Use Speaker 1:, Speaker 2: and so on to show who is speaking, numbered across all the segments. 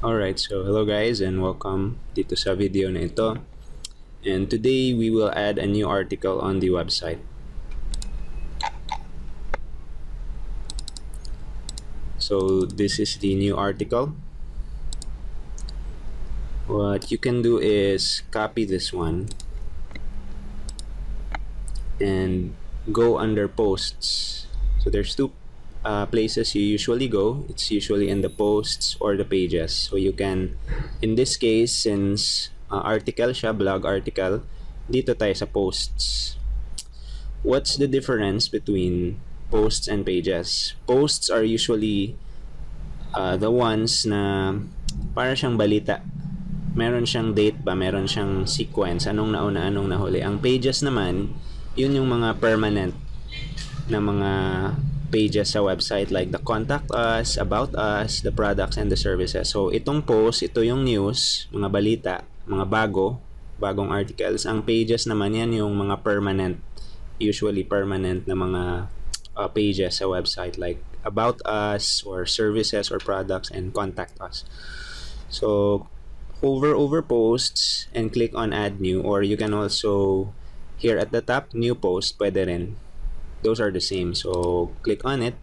Speaker 1: Alright, so hello guys and welcome dito sa video na ito. And today we will add a new article on the website. So this is the new article. What you can do is copy this one and go under posts. So there's two places you usually go. It's usually in the posts or the pages. So you can, in this case, since article siya, blog article, dito tayo sa posts. What's the difference between posts and pages? Posts are usually the ones na para siyang balita. Meron siyang date ba, meron siyang sequence, anong nauna, anong nahuli. Ang pages naman, yun yung mga permanent na mga pages sa website, like the contact us, about us, the products and the services. So itong post, ito yung news, mga balita, mga bagong articles. Ang pages naman yan yung mga permanent, usually permanent na mga pages sa website, like about us or services or products and contact us. So hover over posts and click on add new, or you can also here at the top, new post, pwede rin. Those are the same. So click on it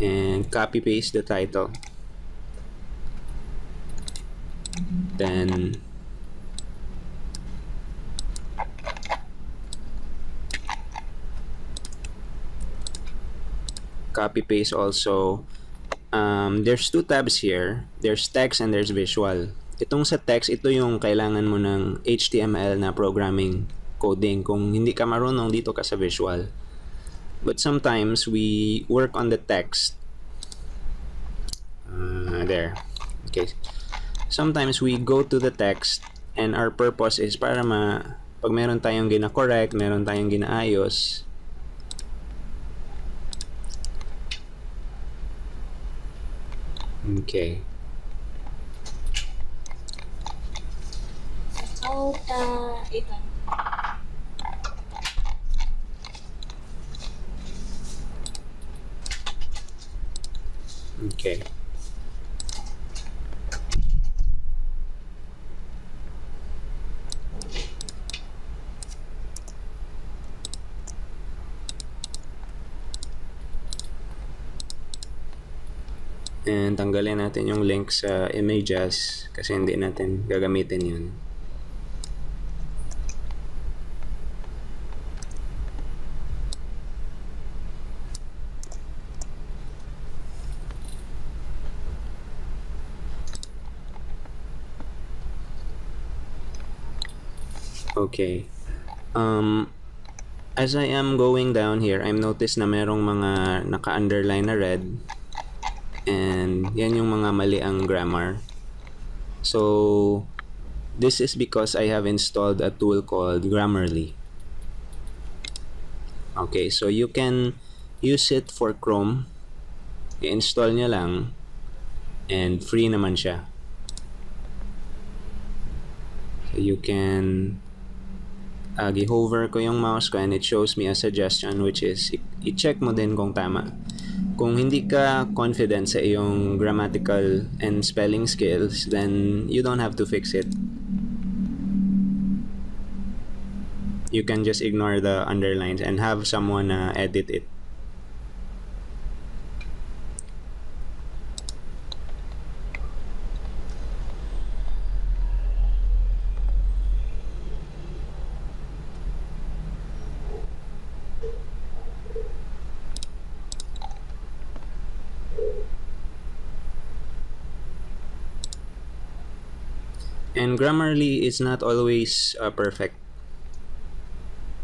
Speaker 1: and copy paste the title. Then copy paste also. There's two tabs here. There's text and there's visual. Itong sa text, ito yung kailangan mo ng HTML na programming coding. Kung hindi ka marunong, dito ka sa visual. But sometimes we work on the text. There. Okay. Sometimes we go to the text and our purpose is para pag meron tayong gina-correct, meron tayong ginaayos, okay.
Speaker 2: So, ito.
Speaker 1: Okay. And tanggalin natin yung link sa images kasi hindi natin gagamitin yun. Okay. As I am going down here, I'm noticed na merong mga naka-underline na red. And yan yung mga mali ang grammar. So this is because I have installed a tool called Grammarly. Okay, so you can use it for Chrome. I-install nyo lang and free naman siya. So you can gi-hover ko yung mouse ko and it shows me a suggestion, which is i-check mo din kung tama. Kung hindi ka confident sa iyong grammatical and spelling skills, then you don't have to fix it. You can just ignore the underlines and have someone edit it. And Grammarly is not always perfect.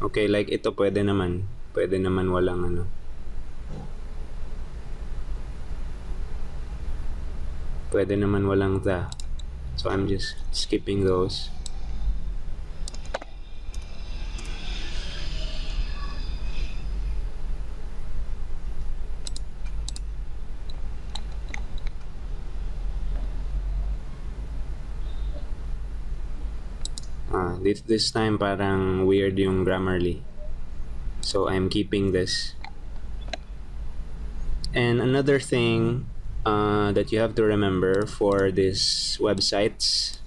Speaker 1: Okay, like ito pwede naman walang ano. Pwede naman walang the. So I'm just skipping those. This time parang weird yung Grammarly. So I'm keeping this. And another thing that you have to remember for these websites,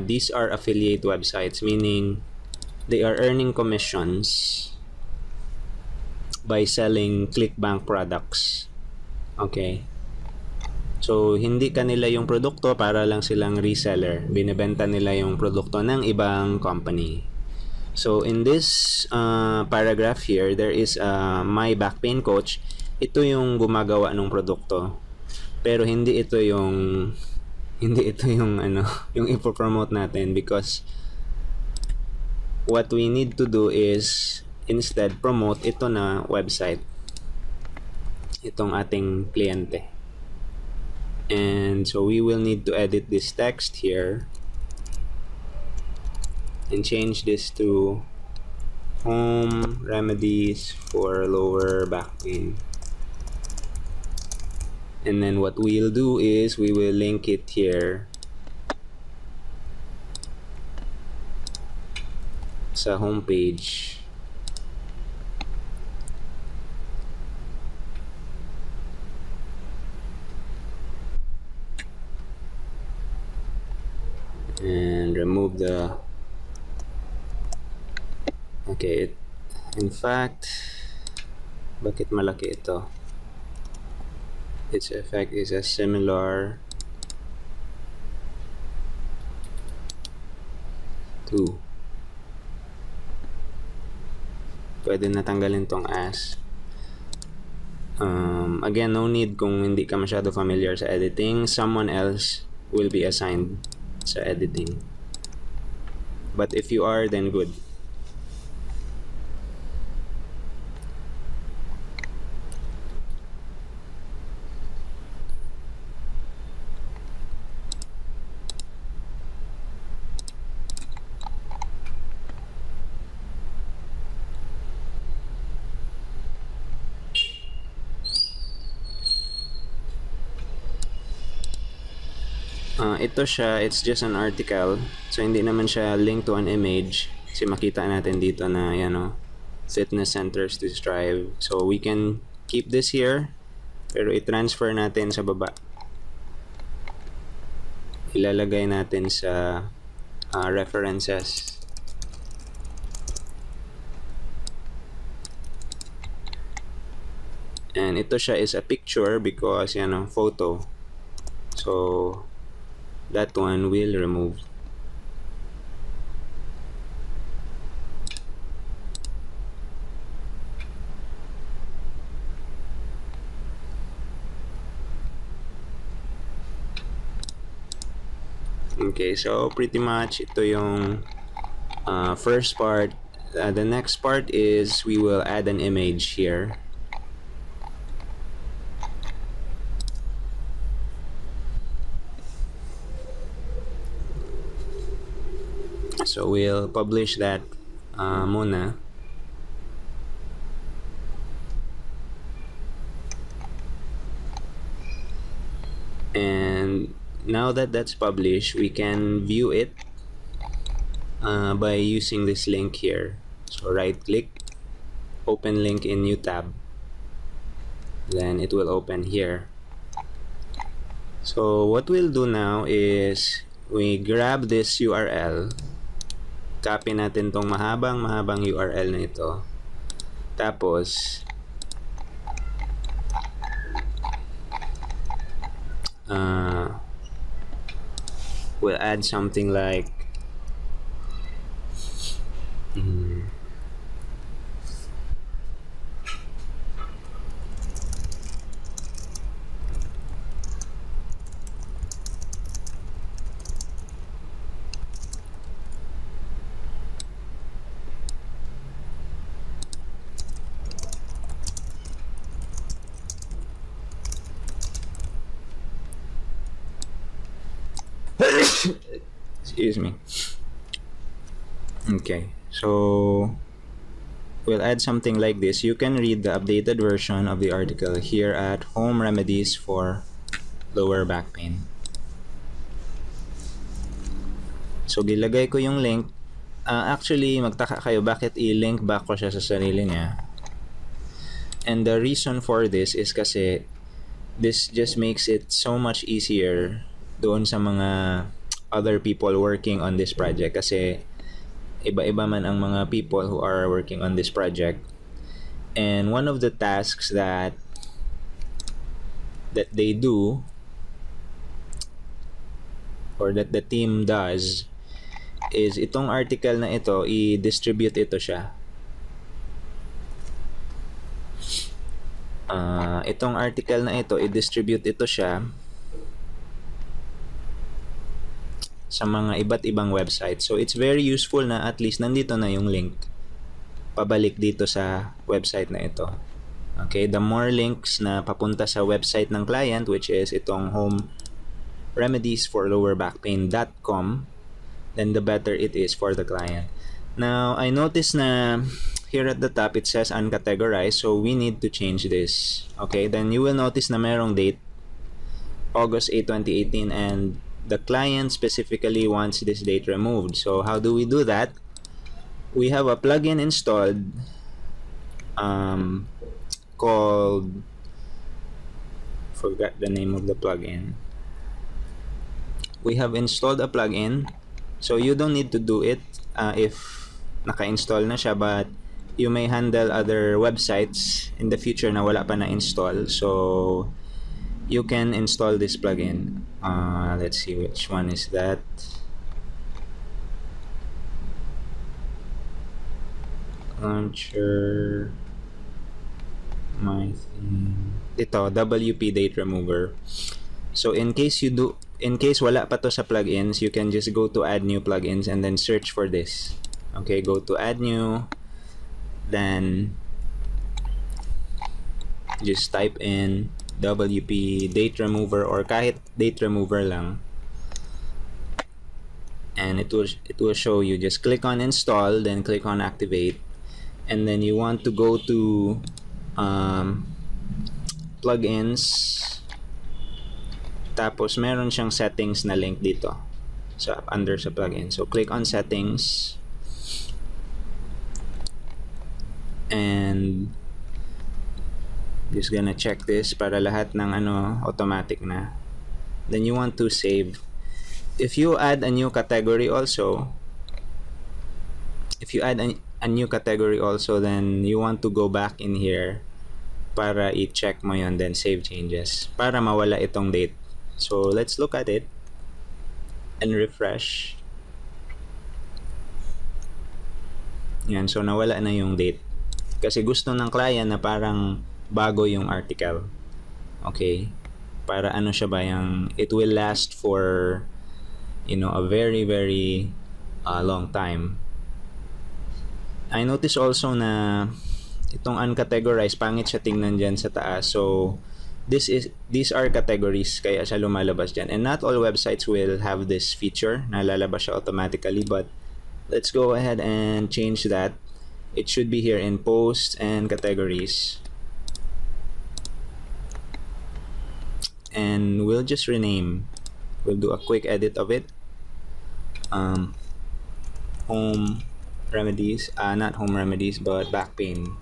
Speaker 1: these are affiliate websites, meaning they are earning commissions by selling clickbank products. Okay? So, hindi kanila yung produkto, para lang silang reseller. Binebenta nila yung produkto ng ibang company. So, in this paragraph here, there is my back pain coach. Ito yung gumagawa ng produkto. Pero hindi ito yung yung ipopromote natin, because what we need to do is instead promote ito na website, itong ating kliyente. And so we will need to edit this text here and change this to home remedies for lower back pain. And then what we'll do is we will link it here sa homepage. And remove the in fact, bakit malaki ito? Its effect is as similar to, pwede natanggalin tong as. Again, no need kung hindi ka masyado familiar sa editing. Someone else will be assigned sa editing, but if you are, then good. Ito siya, it's just an article, so hindi naman siya linked to an image. Kasi makita natin dito na fitness centers to strive. So we can keep this here, pero i-transfer natin sa baba. Ilalagay natin sa references. And ito siya is a picture because photo. So that one will remove. Okay, so pretty much ito yung first part. The next part is we will add an image here. So we'll publish that muna. And now that that's published, we can view it by using this link here. So right click, open link in new tab, then it will open here. So what we'll do now is we grab this URL, copy natin tong mahabang URL na ito, tapos we'll add something like excuse me. Okay, so we'll add something like this. You can read the updated version of the article here at Home Remedies for Lower Back Pain. So gilagay ko yung link. Actually, magtaka kayo bakit i-link back ko siya sa sarili niya. And the reason for this is kasi this just makes it so much easier doon sa mga other people working on this project, kasi iba-iba man ang mga people who are working on this project. And one of the tasks that they do, or that the team does, is itong article na ito, i-distribute ito siya. Itong article na ito, i-distribute ito siya sa mga iba't ibang website. So it's very useful na at least nandito na yung link pabalik dito sa website na ito. Okay, the more links na papunta sa website ng client, which is itong homeremediesforlowerbackpain.com, then the better it is for the client. Now, I noticed na here at the top it says uncategorized, so we need to change this. Okay, then you will notice na merong date, August 8, 2018, and the client specifically wants this date removed. So how do we do that? We have a plugin installed called, forgot the name of the plugin. We have installed a plugin, so you don't need to do it if naka-install na siya, but you may handle other websites in the future na wala pa na install, so you can install this plugin. Let's see which one is that. Launcher, my thing. Ito, WP Date Remover. So in case wala pa to sa plugins, you can just go to add new plugins and then search for this. Okay, go to add new, then just type in WP Date Remover or kahit Date Remover lang, and it will show you. Just click on install, then click on activate, and then you want to go to plugins, tapos meron siyang settings na link dito under sa plugin. So click on settings, and just gonna check this para lahat ng automatic na. Then you want to save. If you add a new category also, then you want to go back in here para i-check mo yun, then save changes para mawala itong date. So let's look at it and refresh. Yan, so nawala na yung date kasi gusto ng client na parang bago yung article. Okay, para siya ba, yung it will last for a very very long time. I notice also na itong uncategorized, pangit siya tingnan dyan sa taas. So these are categories, kaya siya lumalabas dyan, and not all websites will have this feature na lalabas siya automatically, but let's go ahead and change that. It should be here in posts and categories, and we'll just rename. We'll do a quick edit of it. Home remedies, not home remedies, but back pain.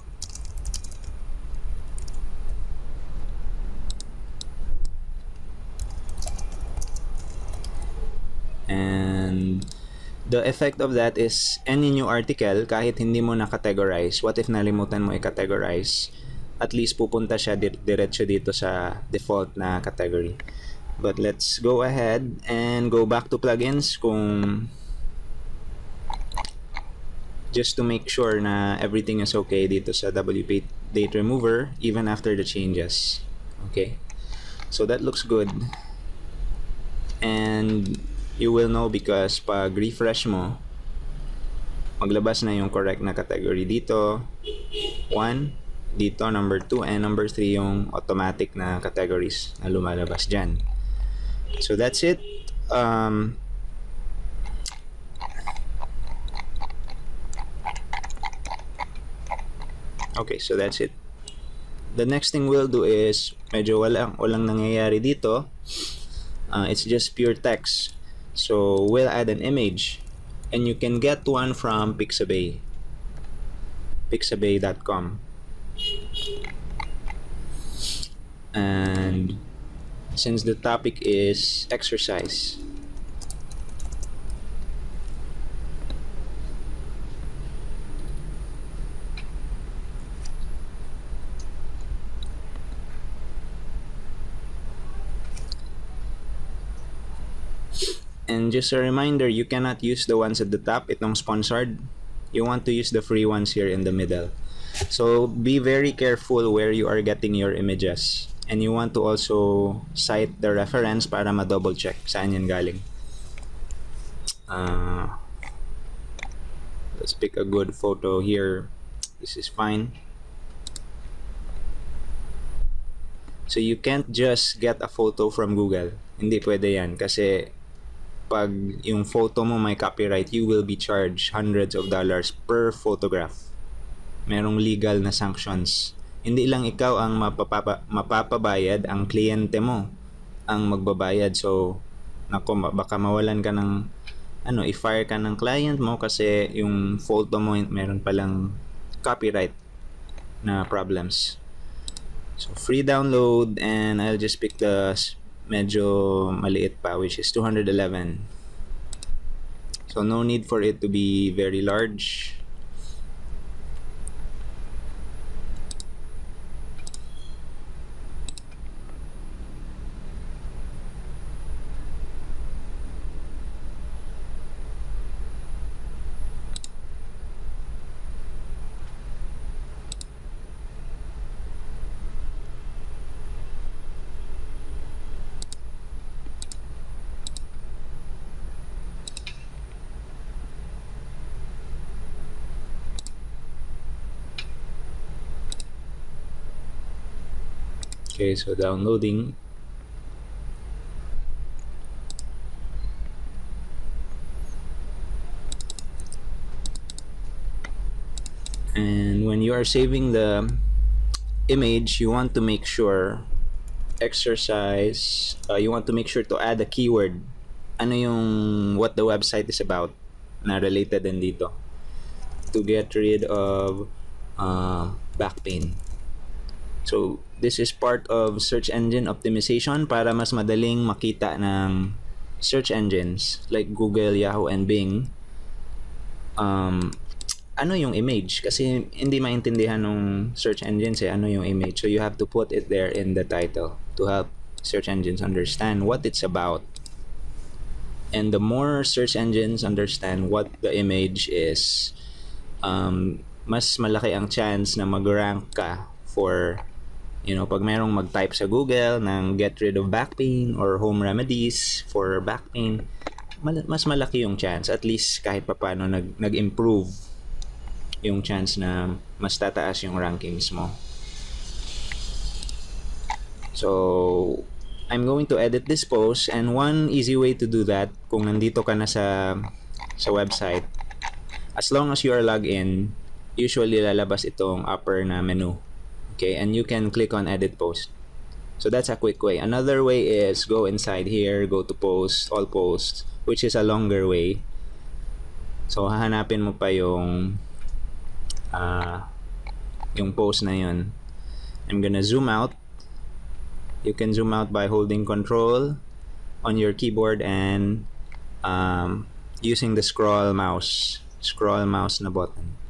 Speaker 1: And the effect of that is any new article, kahit hindi mo na-categorize, what if nalimutan mo i-categorize, at least pupunta siya diretso dito sa default na category. But let's go ahead and go back to plugins just to make sure na everything is okay dito sa WP Date Remover even after the changes. Okay, so that looks good, and you will know because pag refresh mo, maglabas na yung correct na category dito, 1, dito number 2, and number 3 yung automatic na categories na lumalabas dyan. So that's it. Okay, so that's it. The next thing we'll do is medyo walang nangyayari dito. It's just pure text. So we'll add an image, and you can get one from pixabay.com. And since the topic is exercise, and just a reminder, you cannot use the ones at the top, itong sponsored. You want to use the free ones here in the middle. So be very careful where you are getting your images. And you want to also cite the reference para ma-double check saan yan galing. Let's pick a good photo here. This is fine. So you can't just get a photo from Google. Hindi pwede yan kasi pag yung photo mo may copyright, you will be charged hundreds of dollars per photograph. Merong legal na sanctions. Hindi lang ikaw ang mapapabayad, ang kliyente mo ang magbabayad. So, nako, baka mawalan ka ng i-fire ka ng client mo kasi yung photo mo meron palang copyright na problems. So, free download, and I'll just pick the medyo maliit pa, which is 211. So, no need for it to be very large. Okay, so downloading. And when you are saving the image, you want to make sure exercise, you want to make sure to add a keyword. Ano yung what the website is about na related din dito to get rid of back pain. So this is part of search engine optimization para mas madaling makita ng search engines like Google, Yahoo, and Bing ano yung image, kasi hindi maintindihan ng search engines ano yung image. So you have to put it there in the title to help search engines understand what it's about. And the more search engines understand what the image is, mas malaki ang chance na mag-rank ka for, pag merong mag-type sa Google ng get rid of back pain or home remedies for back pain, mas malaki yung chance, at least kahit papaano nag-improve yung chance na mas tataas yung rankings mo. So, I'm going to edit this post, and one easy way to do that, kung nandito ka na sa website, as long as you are logged in, usually lalabas itong upper na menu. Okay, and you can click on edit post. So that's a quick way. Another way is go inside here, go to post, all posts, which is a longer way. So hahanapin mo pa yung post na yun. I'm gonna zoom out. You can zoom out by holding control on your keyboard and using the scroll mouse na button.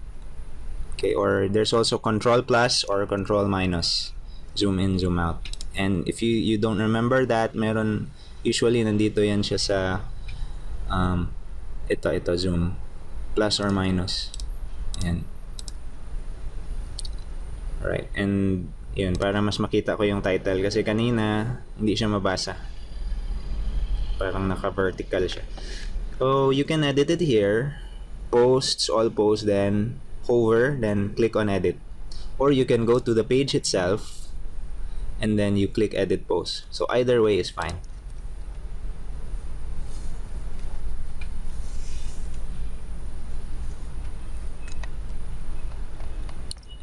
Speaker 1: Okay, or there's also control plus or control minus, zoom in, zoom out. And if you don't remember that, meron usually nandito yan siya sa ito zoom plus or minus. Yan. Alright, and yun, para mas makita ko yung title kasi kanina hindi siya mabasa, parang naka-vertical siya. So you can edit it here, posts, all posts, then hover, then click on edit, or you can go to the page itself and then you click edit post. So either way is fine.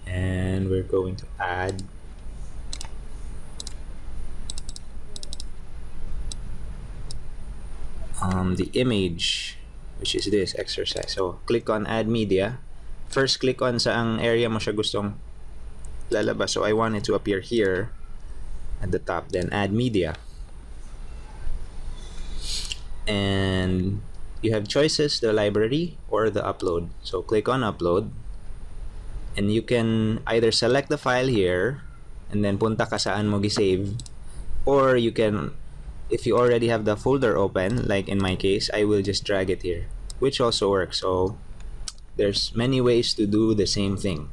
Speaker 1: And we're going to add the image, which is this exercise. So click on add media. First click on saang area mo siya gustong lalabas. So I want it to appear here. at the top, then add media. And you have choices, the library or the upload. So click on upload, and you can either select the file here and then punta ka saan mo gisave, or you can, if you already have the folder open, like in my case, I will just drag it here, which also works. So there's many ways to do the same thing.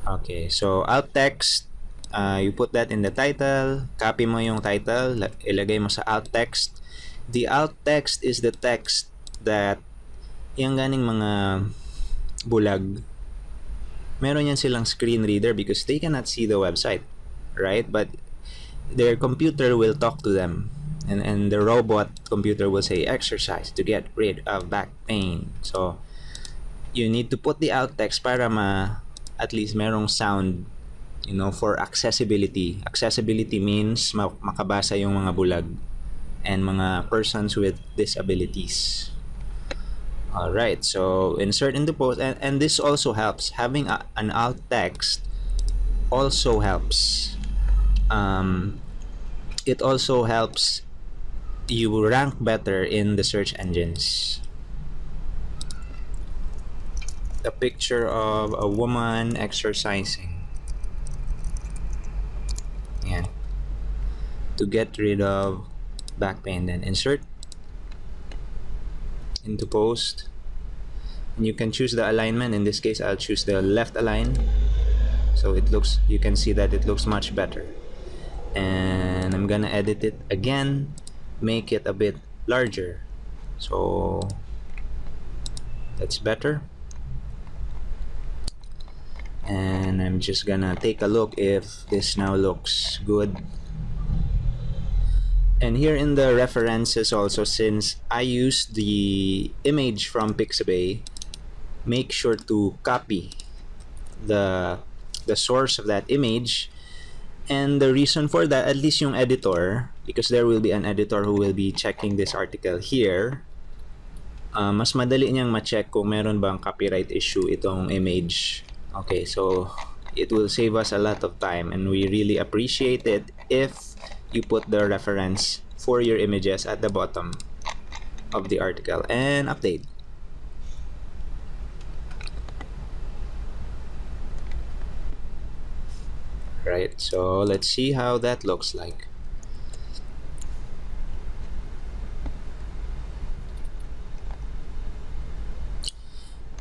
Speaker 1: Okay, so alt text, you put that in the title, copy mo yung title, ilagay mo sa alt text. The alt text is the text that yung ganing mga bulag, meron yan silang screen reader because they cannot see the website, right? But their computer will talk to them, and the robot computer will say exercise to get rid of back pain. So you need to put the alt text para at least merong sound, you know, for accessibility. Accessibility means makabasa yung mga bulag and mga persons with disabilities. Alright, so insert in the post, and this also helps. Having an alt text also helps. It also helps you rank better in the search engines. A picture of a woman exercising. Yeah. To get rid of back pain, then insert into post, and you can choose the alignment. In this case, I'll choose the left align, so it looks, you can see that it looks much better. And I'm gonna edit it again, make it a bit larger, so that's better. And I'm just gonna take a look if this now looks good. And here in the references also, since I used the image from Pixabay, make sure to copy the source of that image. And the reason for that, at least yung editor, because there will be an editor who will be checking this article here, mas madali niyang ma-check kung meron bang copyright issue itong image. Okay, so it will save us a lot of time, and we really appreciate it if you put the reference for your images at the bottom of the article. And update. Right, so let's see how that looks like.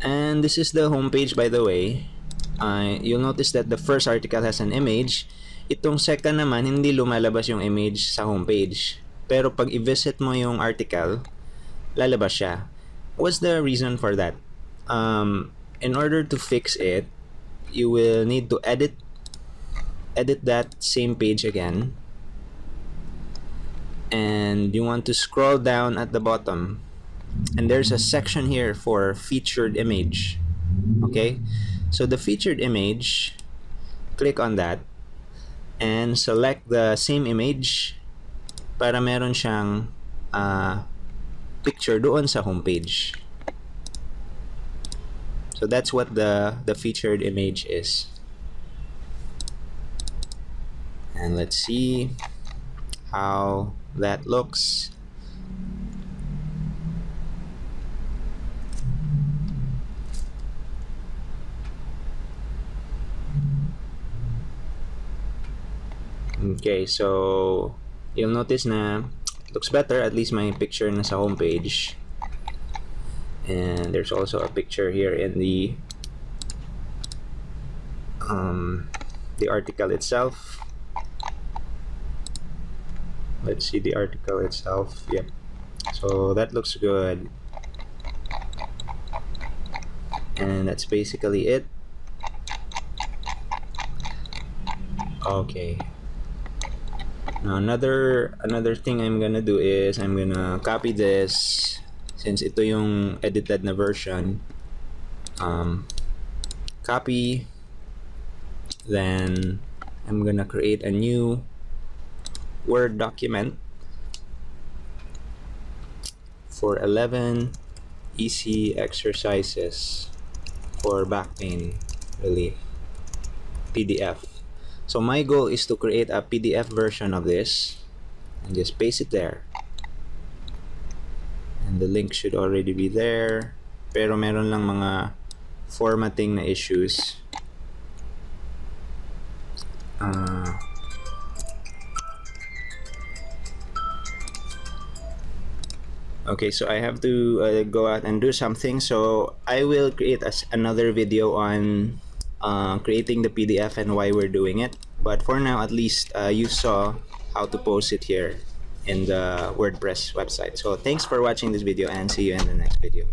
Speaker 1: And this is the homepage, by the way. You'll notice that the first article has an image. Itong second naman, hindi lumalabas yung image sa homepage. Pero pag i-visit mo yung article, lalabas siya. What's the reason for that? In order to fix it, you will need to edit that same page again. And you want to scroll down at the bottom. And there's a section here for featured image. Okay? So the featured image, click on that and select the same image para meron siyang picture doon sa homepage. So that's what the featured image is. And let's see how that looks. Okay, so you'll notice na it looks better, at least my picture na sa homepage. And there's also a picture here in the article itself. Let's see the article itself. Yep. So that looks good. And that's basically it. Okay. Now another thing I'm gonna do is I'm gonna copy this, since ito yung edited na version. Copy, then I'm gonna create a new Word document for 11 easy exercises for back pain relief. PDF. So my goal is to create a PDF version of this and just paste it there. And the link should already be there. Pero meron lang mga formatting na issues. Okay, so I have to go out and do something. So I will create another video on creating the PDF and why we're doing it. But for now, at least you saw how to post it here in the WordPress website. So thanks for watching this video and see you in the next video.